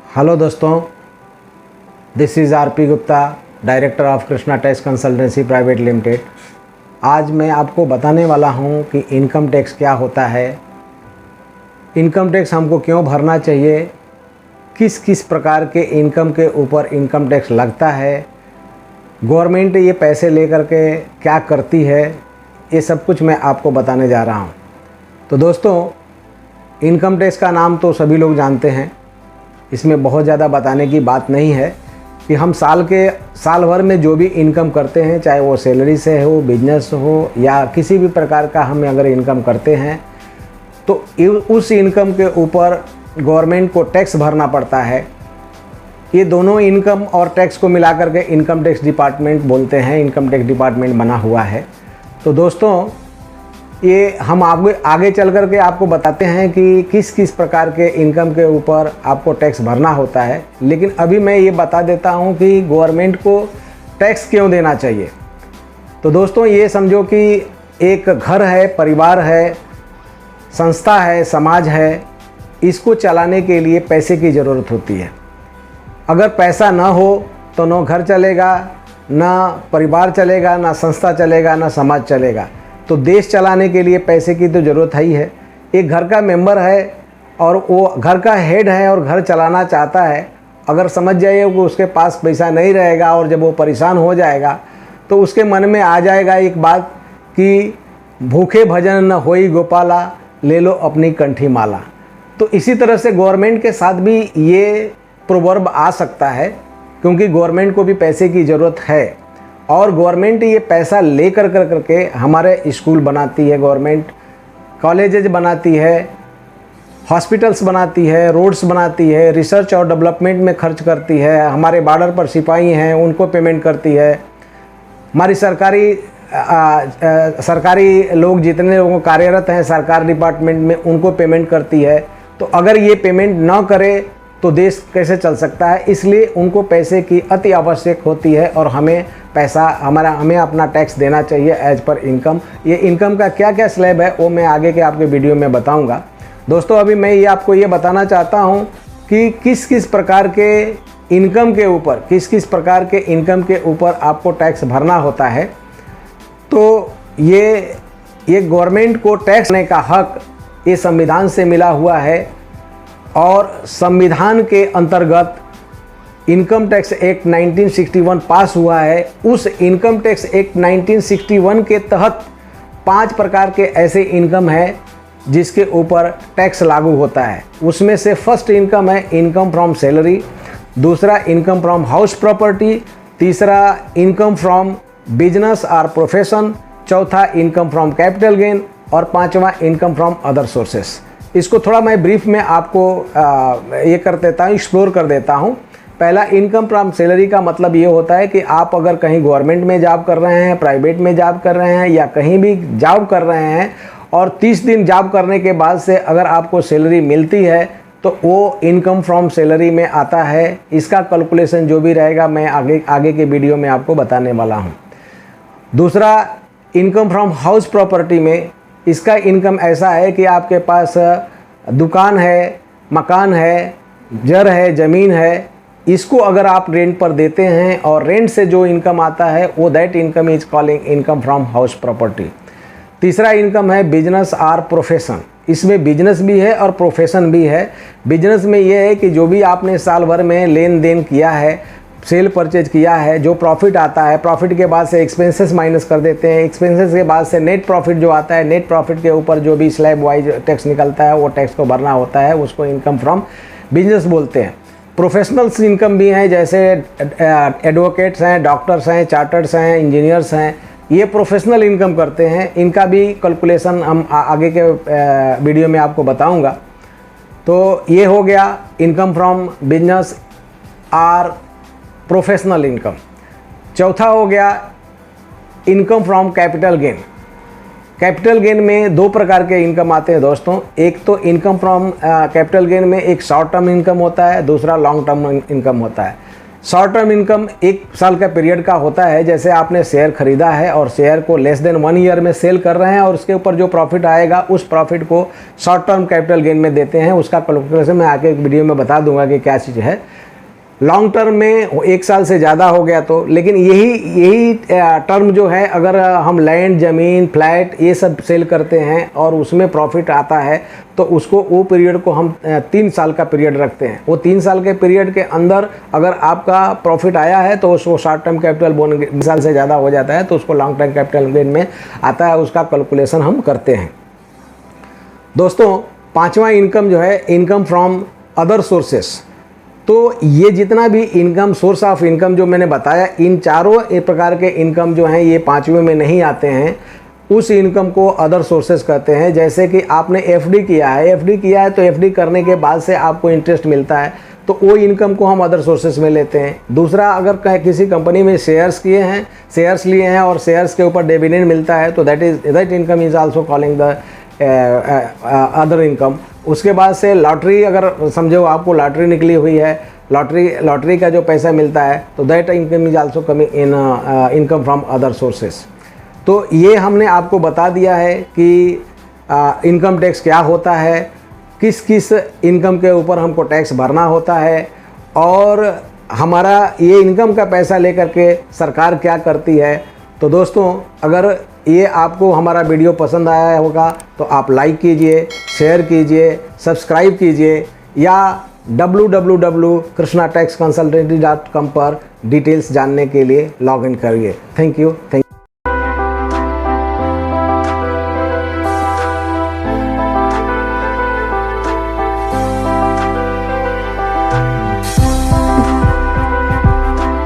Hello दोस्तों, this is RP Gupta, director of Krishna tax consultancy private limited. आज मैं आपको बताने वाला हूं कि इनकम टैक्स क्या होता है, इनकम टैक्स हमको क्यों भरना चाहिए, किस किस प्रकार के इनकम के ऊपर इनकम टैक्स लगता है, गवर्नमेंट ये पैसे लेकर के क्या करती है, ये सब कुछ मैं आपको बताने जा रहा हूं। तो दोस्तों, इनकम टैक्स का नाम तो सभी लोग जानते हैं, इसमें बहुत ज़्यादा बताने की बात नहीं है कि हम साल भर में जो भी इनकम करते हैं, चाहे वो सैलरी से हो, बिजनेस हो या किसी भी प्रकार का हम अगर इनकम करते हैं तो उस इनकम के ऊपर गवर्नमेंट को टैक्स भरना पड़ता है। ये दोनों इनकम और टैक्स को मिला करके इनकम टैक्स डिपार्टमेंट बोलते हैं, इनकम टैक्स डिपार्टमेंट बना हुआ है। तो दोस्तों, ये हम आगे चल कर के आपको बताते हैं कि किस किस प्रकार के इनकम के ऊपर आपको टैक्स भरना होता है। लेकिन अभी मैं ये बता देता हूँ कि गवर्नमेंट को टैक्स क्यों देना चाहिए। तो दोस्तों, ये समझो कि एक घर है, परिवार है, संस्था है, समाज है, इसको चलाने के लिए पैसे की ज़रूरत होती है। अगर पैसा ना हो तो ना घर चलेगा, ना परिवार चलेगा, ना संस्था चलेगा, ना समाज चलेगा। तो देश चलाने के लिए पैसे की तो ज़रूरत ही है। एक घर का मेंबर है और वो घर का हेड है और घर चलाना चाहता है, अगर समझ जाइए कि उसके पास पैसा नहीं रहेगा और जब वो परेशान हो जाएगा तो उसके मन में आ जाएगा एक बात कि भूखे भजन न होई गोपाला, ले लो अपनी कंठी माला। तो इसी तरह से गवर्नमेंट के साथ भी ये प्रोवर्ब आ सकता है, क्योंकि गवर्नमेंट को भी पैसे की ज़रूरत है और गवर्नमेंट ये पैसा ले करके हमारे स्कूल बनाती है, गवर्नमेंट कॉलेजेज बनाती है, हॉस्पिटल्स बनाती है, रोड्स बनाती है, रिसर्च और डेवलपमेंट में खर्च करती है, हमारे बॉर्डर पर सिपाही हैं उनको पेमेंट करती है, हमारी सरकारी लोग जितने लोगों कार्यरत हैं सरकार डिपार्टमेंट में उनको पेमेंट करती है। तो अगर ये पेमेंट ना करे तो देश कैसे चल सकता है। इसलिए उनको पैसे की अति आवश्यक होती है और हमें अपना टैक्स देना चाहिए एज पर इनकम। ये इनकम का क्या क्या स्लैब है वो मैं आगे के आपके वीडियो में बताऊंगा। दोस्तों, अभी मैं आपको ये बताना चाहता हूँ कि किस किस प्रकार के इनकम के ऊपर आपको टैक्स भरना होता है। तो ये गवर्नमेंट को टैक्स देने का हक ये संविधान से मिला हुआ है और संविधान के अंतर्गत इनकम टैक्स एक्ट 1961 पास हुआ है। उस इनकम टैक्स एक्ट 1961 के तहत 5 प्रकार के ऐसे इनकम है जिसके ऊपर टैक्स लागू होता है। उसमें से फर्स्ट इनकम है इनकम फ्रॉम सैलरी, दूसरा इनकम फ्रॉम हाउस प्रॉपर्टी, तीसरा इनकम फ्रॉम बिजनेस और प्रोफेशन, चौथा इनकम फ्रॉम कैपिटल गेन और पांचवा इनकम फ्रॉम अदर सोर्सेस। इसको थोड़ा मैं ब्रीफ में आपको ये कर देता हूँ, एक्सप्लोर कर देता हूँ। पहला, इनकम फ्रॉम सैलरी का मतलब ये होता है कि आप अगर कहीं गवर्नमेंट में जॉब कर रहे हैं, प्राइवेट में जॉब कर रहे हैं या कहीं भी जॉब कर रहे हैं और 30 दिन जॉब करने के बाद से अगर आपको सैलरी मिलती है तो वो इनकम फ्रॉम सैलरी में आता है। इसका कैलकुलेशन जो भी रहेगा मैं आगे के वीडियो में आपको बताने वाला हूँ। दूसरा, इनकम फ्रॉम हाउस प्रॉपर्टी में इसका इनकम ऐसा है कि आपके पास दुकान है, मकान है, जर है, ज़मीन है, इसको अगर आप रेंट पर देते हैं और रेंट से जो इनकम आता है वो that income is calling income from house property. तीसरा इनकम है बिजनेस और प्रोफेशन। इसमें बिजनेस भी है और प्रोफेशन भी है। बिजनेस में ये है कि जो भी आपने साल भर में लेन देन किया है, सेल परचेज किया है, जो प्रॉफिट आता है, प्रॉफिट के बाद से एक्सपेंसेस माइनस कर देते हैं, एक्सपेंसेस के बाद से नेट प्रॉफिट जो आता है, नेट प्रॉफिट के ऊपर जो भी स्लैब वाइज टैक्स निकलता है वो टैक्स को भरना होता है, उसको इनकम फ्रॉम बिजनेस बोलते हैं। प्रोफेशनल्स इनकम भी हैं, जैसे एडवोकेट्स हैं, डॉक्टर्स हैं, चार्टर्स हैं, इंजीनियर्स हैं, ये प्रोफेशनल इनकम करते हैं। इनका भी कैलकुलेशन हम आगे के वीडियो में आपको बताऊंगा। तो ये हो गया इनकम फ्रॉम बिजनेस और प्रोफेशनल इनकम। चौथा हो गया income from capital gain. Capital gain में 2 प्रकार के इनकम आते हैं दोस्तों। एक तो इनकम फ्रॉम कैपिटल गेन में एक शॉर्ट टर्म इनकम होता है, दूसरा लॉन्ग टर्म इनकम होता है। शॉर्ट टर्म इनकम 1 साल का पीरियड का होता है। जैसे आपने शेयर खरीदा है और शेयर को लेस देन 1 ईयर में सेल कर रहे हैं और उसके ऊपर जो प्रॉफिट आएगा उस प्रॉफिट को शॉर्ट टर्म कैपिटल गेन में देते हैं। उसका कैलकुलेशन मैं आगे एक वीडियो में बता दूंगा कि क्या चीज़ है। लॉन्ग टर्म में 1 साल से ज़्यादा हो गया तो, लेकिन यही टर्म जो है, अगर हम लैंड, ज़मीन, फ्लैट ये सब सेल करते हैं और उसमें प्रॉफिट आता है तो उसको, वो पीरियड को हम 3 साल का पीरियड रखते हैं। वो 3 साल के पीरियड के अंदर अगर आपका प्रॉफिट आया है तो उसको शॉर्ट टर्म कैपिटल बोन 2 साल से ज़्यादा हो जाता है तो उसको लॉन्ग टर्म कैपिटल गेन में आता है। उसका कैलकुलेशन हम करते हैं। दोस्तों, 5वां इनकम जो है, इनकम फ्रॉम अदर सोर्सेस। तो ये जितना भी इनकम, सोर्स ऑफ इनकम जो मैंने बताया, इन चारों एक प्रकार के इनकम जो हैं ये 5वें में नहीं आते हैं। उस इनकम को अदर सोर्सेस कहते हैं। जैसे कि आपने एफडी किया है, तो एफडी करने के बाद से आपको इंटरेस्ट मिलता है तो वो इनकम को हम अदर सोर्सेस में लेते हैं। दूसरा, अगर किसी कंपनी में शेयर्स लिए हैं और शेयर्स के ऊपर डिविडेंड मिलता है तो that income is also calling the other income. उसके बाद से लॉटरी, अगर समझो आपको लॉटरी निकली हुई है, लॉटरी का जो पैसा मिलता है तो that income is also coming in income from other sources. तो ये हमने आपको बता दिया है कि इनकम टैक्स क्या होता है, किस किस इनकम के ऊपर हमको टैक्स भरना होता है और हमारा ये इनकम का पैसा लेकर के सरकार क्या करती है। तो दोस्तों, अगर ये आपको हमारा वीडियो पसंद आया होगा तो आप लाइक कीजिए, शेयर कीजिए, सब्सक्राइब कीजिए या www.krishnataxconsultancy.com पर डिटेल्स जानने के लिए लॉग इन करिए। Thank you.